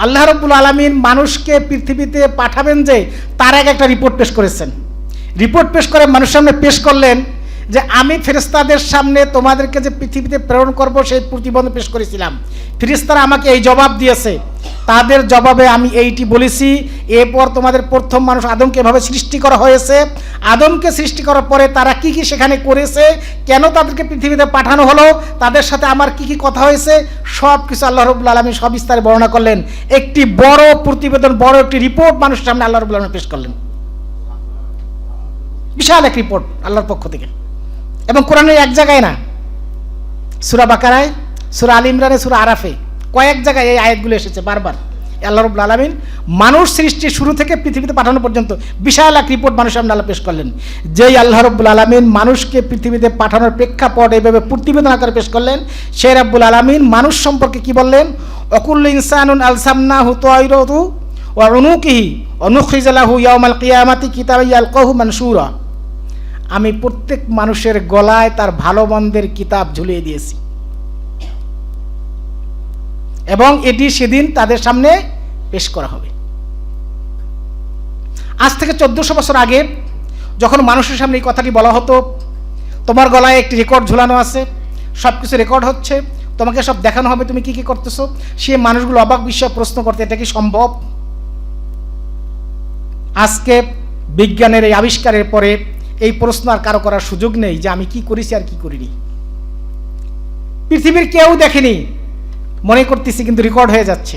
আল্লাহ রাব্বুল আলামিন মানুষকে পৃথিবীতে পাঠাবেন যে তার আগে একটা রিপোর্ট পেশ করেছেন। রিপোর্ট পেশ করে মানুষের সামনে পেশ করলেন যে আমি ফেরেশতাদের সামনে তোমাদেরকে যে পৃথিবীতে প্রেরণ করব সেই প্রতিবেদন পেশ করেছিলাম। ফেরেশতারা আমাকে এই জবাব দিয়েছে, তাদের জবাবে আমি এইটি বলেছি, এরপর তোমাদের প্রথম মানুষ আদমকে এভাবে সৃষ্টি করা হয়েছে। আদমকে সৃষ্টি করার পরে তারা কি কি সেখানে করেছে, কেন তাদেরকে পৃথিবীতে পাঠানো হলো, তাদের সাথে আমার কি কি কথা হয়েছে, সব কিছু আল্লাহ রাব্বুল আলামিন সবিস্তারে বর্ণনা করলেন। একটি বড় প্রতিবেদন, বড় একটি রিপোর্ট মানুষের সামনে আল্লাহ রাব্বুল আলামিন পেশ করলেন। বিশাল এক রিপোর্ট আল্লাহর পক্ষ থেকে, এবং কোরআনের এক জায়গায় না, সূরা বাকারায়, সূরা আল ইমরানে, সূরা আরাফে কয়েক জায়গায় এই আয়াতগুলো এসেছে বারবার। আল্লাহ রাব্বুল আলামিন মানুষ সৃষ্টির শুরু থেকে পৃথিবীতে পাঠানো পর্যন্ত বিশাল এক রিপোর্ট মানুষের সামনে আল্লাহ পেশ করলেন। যেই আল্লাহ রাব্বুল আলামিন মানুষকে পৃথিবীতে পাঠানোর প্রেক্ষাপট এইভাবে প্রতিবেদন আকারে পেশ করলেন, সেই রাব্বুল আলামিন মানুষ সম্পর্কে কি বললেন? অকুল্লু ইনসানুন আলসামনাহু তায়রাহু ওয়া উনুকিহি ওয়া নুখরিজু লাহু ইয়াওমাল কিয়ামাতি কিতাবান ইয়ালকাহু মানশুরা। আমি প্রত্যেক মানুষের গলায় তার ভালো মন্দের কিতাব ঝুলিয়ে দিয়েছি, এবং এটি সেদিন তাদের সামনে পেশ করা হবে। আজ থেকে 1400 বছর আগে যখন মানুষের সামনে এই কথাটি বলা হতো, তোমার গলায় একটি রেকর্ড ঝুলানো আছে, সব কিছু রেকর্ড হচ্ছে, তোমাকে সব দেখানো হবে তুমি কি কি করতেছো, সে মানুষগুলো অবাক বিস্ময়ে প্রশ্ন করতে, এটা কি সম্ভব? আজকে বিজ্ঞানের এই আবিষ্কারের পরে এই প্রশ্ন আর কারো করার সুযোগ নেই যে আমি কি করেছি আর কি করিনি। পৃথিবীর কেউ দেখেনি, মনে করতেছি, কিন্তু রেকর্ড হয়ে যাচ্ছে।